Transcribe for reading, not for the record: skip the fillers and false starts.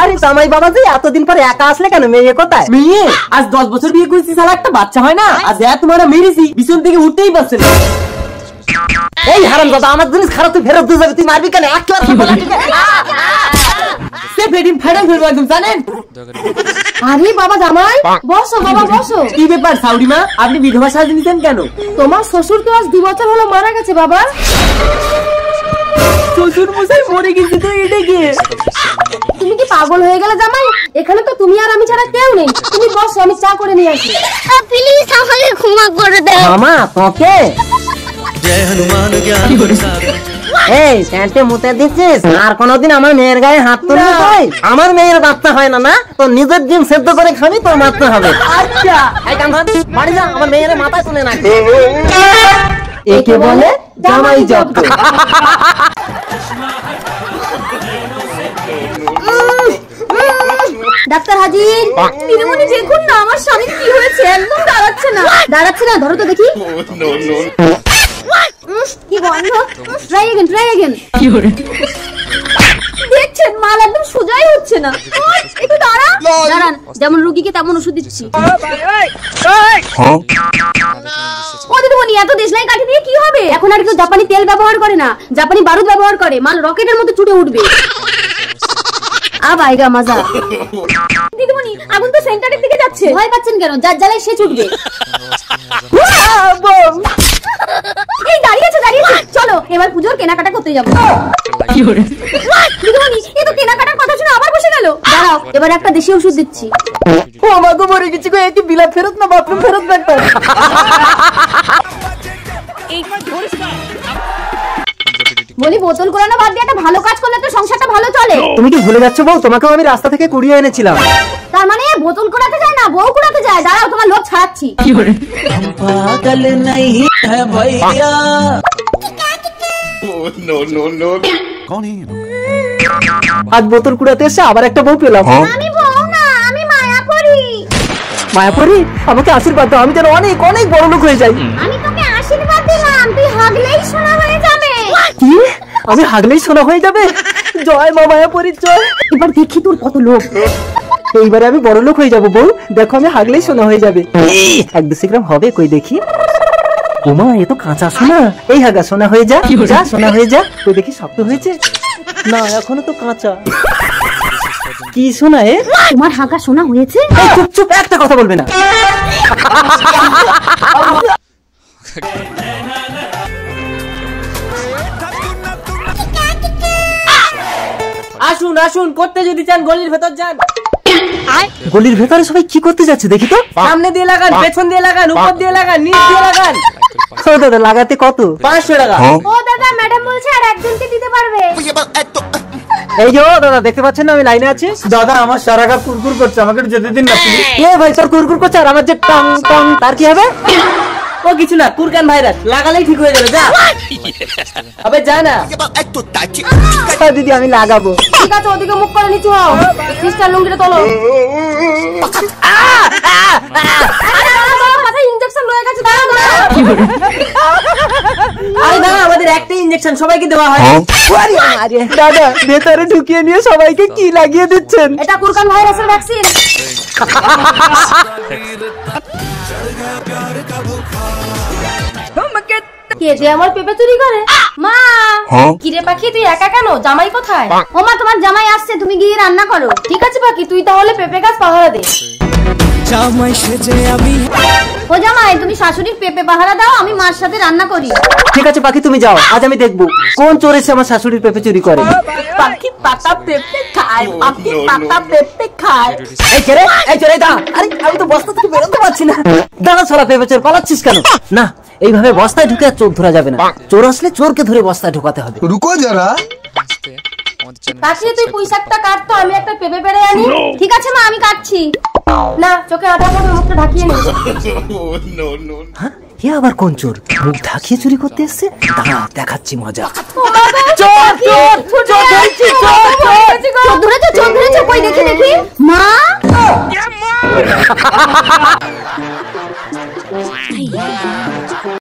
আরে জামাই বাবাজি এতদিন পরে একা আসলে কেন? মেয়ে কোথায়? মেয়ে আজ 10 বছর বিয়ে করেছি, শালা একটা বাচ্চা হয় না? আজ তোমারা মেরেছি, বিছন থেকে উঠতেই পারছে না। এই হারামজাদা, আমার জিনিস খারাপ তুই ফেরত দিয়ে যাবি, তুই মারবি কেন? সে ফেডিম ফেডাই ফেলবো একদম, জানেন? আরে বাবা জামাই, বসো বাবা বসো। কি ব্যাপার সাউরি মা, আপনি বিধবা সাজিয়ে নিতেন কেন? তোমার শ্বশুর তো আজ 2 বছর হলো মারা গেছে বাবা। শ্বশুর মশাই মরে গেছে তো এটা কি? তুমি কি পাগল হয়ে গেলে জামাই? এখানে তো তুমি আর আমি ছাড়া কেউ নেই। তুমি বসো, আমি চা করে নিয়ে আসি। প্লিজ আমাকে ক্ষমা করে দাও। মামা তোকে জয় হনুমান জ্ঞান এই প্যান্টে মুতে দিচ্ছিস? আর কোনদিন আমার মেয়ের গায়ে হাত তুলবি তুই? আমার মেয়ের বাচ্চা হয় না না, তো নিজের ডিম সেদ্ধ করে খাবি, তোর মারতে হবে। আচ্ছা এই কান্ধান বাড়ি যা, আমার মেয়ের মাথায় তুলে না। একে বলে জামাই জব্দ। ডাক্তার হাজির। দিদিমণি দেখুন না আমার স্বামী কি হয়েছে, একদম দাঁড়াচ্ছে না। দাঁড়াচ্ছে না, ধরো তো দেখি। কি গন্ধ। Try again. কি হরে দেখছেন মাল একদম সোজাই হচ্ছে না। একটু দাঁড়ান, যেমন রোগীকে তেমন ওষুধ দিচ্ছি। ও দিদিমণি এত দেশলাই কাঠি দিয়ে কি হবে? এখন আর কেউ জাপানি তেল ব্যবহার করে না, জাপানি বারুদ ব্যবহার করে। মাল রকেটের মতো ছুটে উঠবে। আব আয়েগা মজা। দিদিমণি আগুন তো সেন্টারের দিকে যাচ্ছে। ভয় পাচ্ছেন কেন? যার জ্বালায় সে ছুটবে। এই দাঁড়িয়েছে, চলো এবার পুজোর কেনাকাটা করতে যাবো। কি হরে দিদিমণি এ তো কেনাকাটার কথা শুনে আবার বসে গেল। দাঁড়াও, এবার একটা দেশি ওষুধ দিচ্ছি। ও আমাকে মরে গেছি গো, একই বিলা ফেরত না বাথরুম ফেরত ব্যাপার। বলি বোতল কোলানো বাদ দিয়ে একটা ভালো কাজ করলে তো সংসারটা ভালো চলে। তুমি কি ভুলে যাচ্ছ বউ? তোমাকেও আমি রাস্তা থেকে কুড়িয়ে এনেছিলাম। তার মানে বোতল কোলাতে যায় না, বউ কোলাতে যায়। দাঁড়াও তোমার লোক ছাড়াচ্ছি। কি হরে পাগল नहीं है भैया। আজ বোতল কুড়াতে এসে আবার একটা বউ পেলাম। আমি বউ না, আমি মায়াপুরী। মায়াপুরি, আমাকে আশীর্বাদ দাও, আমি যেন অনেক অনেক বড় লোক হয়ে যাই। আমি তোকে আশীর্বাদ দিলাম, তুই হাগলেই সোনা হয়ে যাবে। কি? আমি হাগলেই সোনা হয়ে যাবে? জয় মা মায়াপুরি জয়। এবার দেখি তোর কত লোক। এইবারে আমি বড় লোক হয়ে যাবো বউ, দেখো আমি হাগলেই সোনা হয়ে যাবে। 1-2 গ্রাম হবে, কই দেখি। ওমা এ তো কাঁচা সোনা। এই হাগা সোনা হয়ে যা, যা সোনা হয়ে যা। কই দেখি শক্ত হয়েছে না, এখনো তো কাঁচা। কি সোনা এ? তোমার হাগা সোনা হয়েছে? এই চুপ চুপ, একটা কথা বলবে না। আসুন আসুন, করতে যদি চান গলির ভেতর যান। গলির ভেতরে সবাই কি করতে যাচ্ছে দেখি তো। সামনে দিয়ে লাগান, পেছন দিয়ে লাগান, উপর দিয়ে লাগান, নিচ দিয়ে লাগান। ও দাদা লাগাতে কত? 500 টাকা। ও দাদা ম্যাডাম বলছে আর একজনকে দিতে পারবে। এই যে ও দাদা দেখতে পাচ্ছেন না আমি লাইনে আছি। দাদা আমার সারা গা কুরকুর করছে, আমাকে একটু যেতে দিন না প্লিজ। এ ভাই তোর কুরকুর করছে, আর আমার যে টং টং তার কি হবে? ও কিছু না, কুরকান ভাইরাস, লাগালেই ঠিক হয়ে যাবে। যা আবে যা না। দিদি আমি লাগাবো। ঠিক আছে, ওদিকে মুখ করে নিচু হও। সিস্টার লুঙ্গিটা তোলো। মাথায় ইনজেকশন লয়ে গেছে। আরে না, আমাদের একটাই ইনজেকশন, সবাইকে দেওয়া হয়। দাদা ভেতরে ঢুকিয়ে নিয়ে সবাইকে কি লাগিয়ে দিচ্ছেন? এটা কুরকান ভাইরাসের ভ্যাকসিন। কে যে আমার পেঁপে চুরি করে? মা কিরে পাখি, তুই একা কেন? জামাই কোথায়? ও মা তোমার জামাই আসছে, তুমি গিয়ে রান্না করো। ঠিক আছে পাখি, তুই তাহলে পেঁপে গাছ পাহারা দে। জামাই সেজে আমি ও জামাই তুমি শাশুড়ির পেঁপে পাহারা দাও, আমি মার সাথে রান্না করি। ঠিক আছে পাখি তুমি যাও, আজ আমি দেখবো কোন চোর এসে আমার শাশুড়ির পেঁপে চুরি করে। পাখি পাতা পেঁপে খায়, পাখি পাতা পেঁপে খায়। এই ছেড়ে, এই চলে দা। আরে আমি তো বস্তা থেকে বেরোতে পারছি না। দাঁড়া ছড়া পেঁপে চোর, পালাচ্ছিস কেন? না এইভাবে বস্তায় ঢুকে আর চোর ধরা যাবে না। চোর আসলে চোরকে ধরে বস্তায় ঢোকাতে হবে। রুকো যারা। পাখি তুই পুঁইশাকটা কাট তো, আমি একটা পেঁপে পেড়ে আনি। ঠিক আছে মা, আমি কাটছি। না চোখে আধা পড়বে, মুখটা ঢাকিয়ে নে। হ্যাঁ এ আবার কোন চোর? মুখ ঢাকিয়ে চুরি করতে এসছে? দাঁড়া দেখাচ্ছি মজা। চোর চোর চোর ধরেছি, চোর ধরেছো, চোর ধরেছো, কই দেখি দেখি। মা